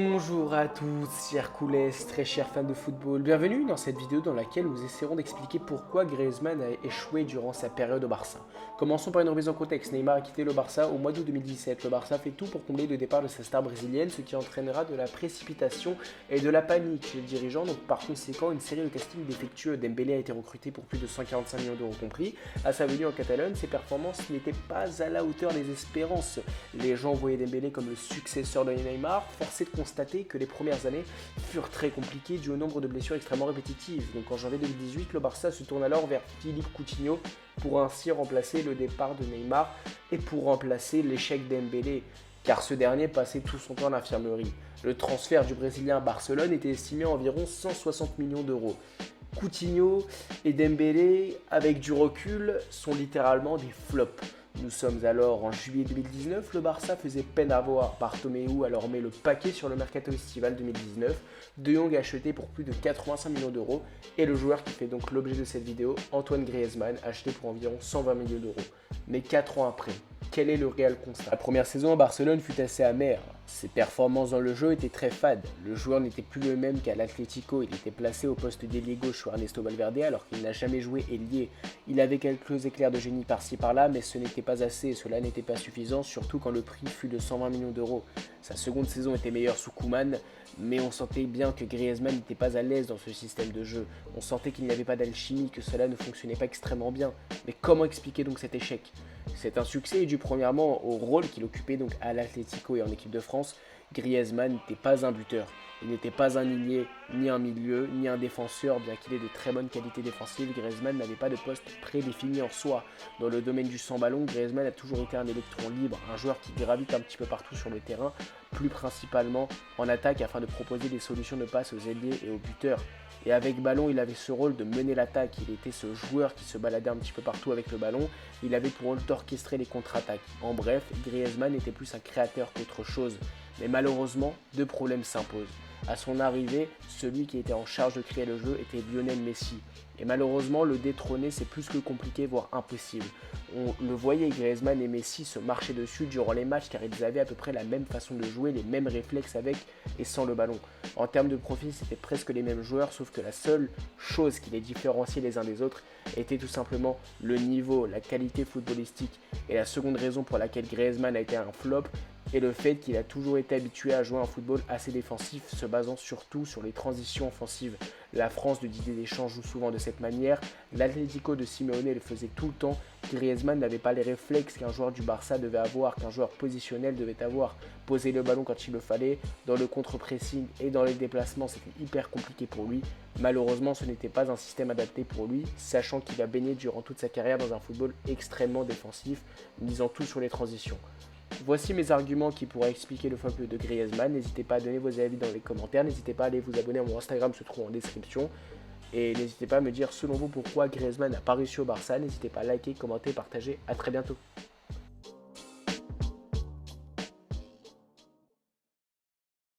Bonjour à tous, chers couleurs, très chers fans de football. Bienvenue dans cette vidéo dans laquelle nous essaierons d'expliquer pourquoi Griezmann a échoué durant sa période au Barça. Commençons par une remise en contexte. Neymar a quitté le Barça au mois d'août 2017. Le Barça fait tout pour combler le départ de sa star brésilienne, ce qui entraînera de la précipitation et de la panique chez le dirigeant. Donc par conséquent, une série de castings défectueux. Dembélé a été recruté pour plus de 145 millions d'euros compris. À sa venue en Catalogne, ses performances n'étaient pas à la hauteur des espérances. Les gens voyaient Dembélé comme le successeur de Neymar, forcé de constater que les premières années furent très compliquées dû au nombre de blessures extrêmement répétitives. Donc en janvier 2018, le Barça se tourne alors vers Philippe Coutinho pour ainsi remplacer le départ de Neymar et pour remplacer l'échec Dembélé, car ce dernier passait tout son temps à l'infirmerie. Le transfert du Brésilien à Barcelone était estimé à environ 160 millions d'euros. Coutinho et Dembélé, avec du recul, sont littéralement des flops. Nous sommes alors en juillet 2019, le Barça faisait peine à voir. Bartomeu alors met le paquet sur le mercato estival 2019. De Jong acheté pour plus de 85 millions d'euros et le joueur qui fait donc l'objet de cette vidéo, Antoine Griezmann, acheté pour environ 120 millions d'euros. Mais 4 ans après, quel est le réel constat? La première saison à Barcelone fut assez amère. Ses performances dans le jeu étaient très fades. Le joueur n'était plus le même qu'à l'Atlético. Il était placé au poste d'ailier gauche sur Ernesto Valverde alors qu'il n'a jamais joué ailier. Il avait quelques éclairs de génie par-ci par-là, mais ce n'était pas assez et cela n'était pas suffisant, surtout quand le prix fut de 120 millions d'euros. Sa seconde saison était meilleure sous Koeman, mais on sentait bien que Griezmann n'était pas à l'aise dans ce système de jeu. On sentait qu'il n'y avait pas d'alchimie, que cela ne fonctionnait pas extrêmement bien. Mais comment expliquer donc cet échec? C'est un succès dû premièrement au rôle qu'il occupait donc à l'Atlético et en équipe de France. Griezmann n'était pas un buteur, il n'était pas un ailier, ni un milieu, ni un défenseur, bien qu'il ait de très bonnes qualités défensives. Griezmann n'avait pas de poste prédéfini en soi. Dans le domaine du sans ballon, Griezmann a toujours été un électron libre, un joueur qui gravite un petit peu partout sur le terrain, plus principalement en attaque afin de proposer des solutions de passe aux ailiers et aux buteurs. Et avec ballon, il avait ce rôle de mener l'attaque. Il était ce joueur qui se baladait un petit peu partout avec le ballon. Il avait pour rôle d'orchestrer les contre-attaques. En bref, Griezmann était plus un créateur qu'autre chose. Mais malheureusement, deux problèmes s'imposent. À son arrivée, celui qui était en charge de créer le jeu était Lionel Messi. Et malheureusement, le détrôner, c'est plus que compliqué, voire impossible. On le voyait, Griezmann et Messi se marchaient dessus durant les matchs car ils avaient à peu près la même façon de jouer, les mêmes réflexes avec et sans le ballon. En termes de profil, c'était presque les mêmes joueurs, sauf que la seule chose qui les différenciait les uns des autres était tout simplement le niveau, la qualité footballistique. Et la seconde raison pour laquelle Griezmann a été un flop est le fait qu'il a toujours été habitué à jouer un football assez défensif, se basant surtout sur les transitions offensives. La France de Didier Deschamps joue souvent de cette manière, l'Atlético de Simeone le faisait tout le temps. Griezmann n'avait pas les réflexes qu'un joueur du Barça devait avoir, qu'un joueur positionnel devait avoir. Poser le ballon quand il le fallait, dans le contre-pressing et dans les déplacements, c'était hyper compliqué pour lui. Malheureusement, ce n'était pas un système adapté pour lui, sachant qu'il a baigné durant toute sa carrière dans un football extrêmement défensif, misant tout sur les transitions. Voici mes arguments qui pourraient expliquer le flop de Griezmann. N'hésitez pas à donner vos avis dans les commentaires. N'hésitez pas à aller vous abonner à mon Instagram, se trouve en description. Et n'hésitez pas à me dire selon vous pourquoi Griezmann n'a pas réussi au Barça. N'hésitez pas à liker, commenter, partager. A très bientôt.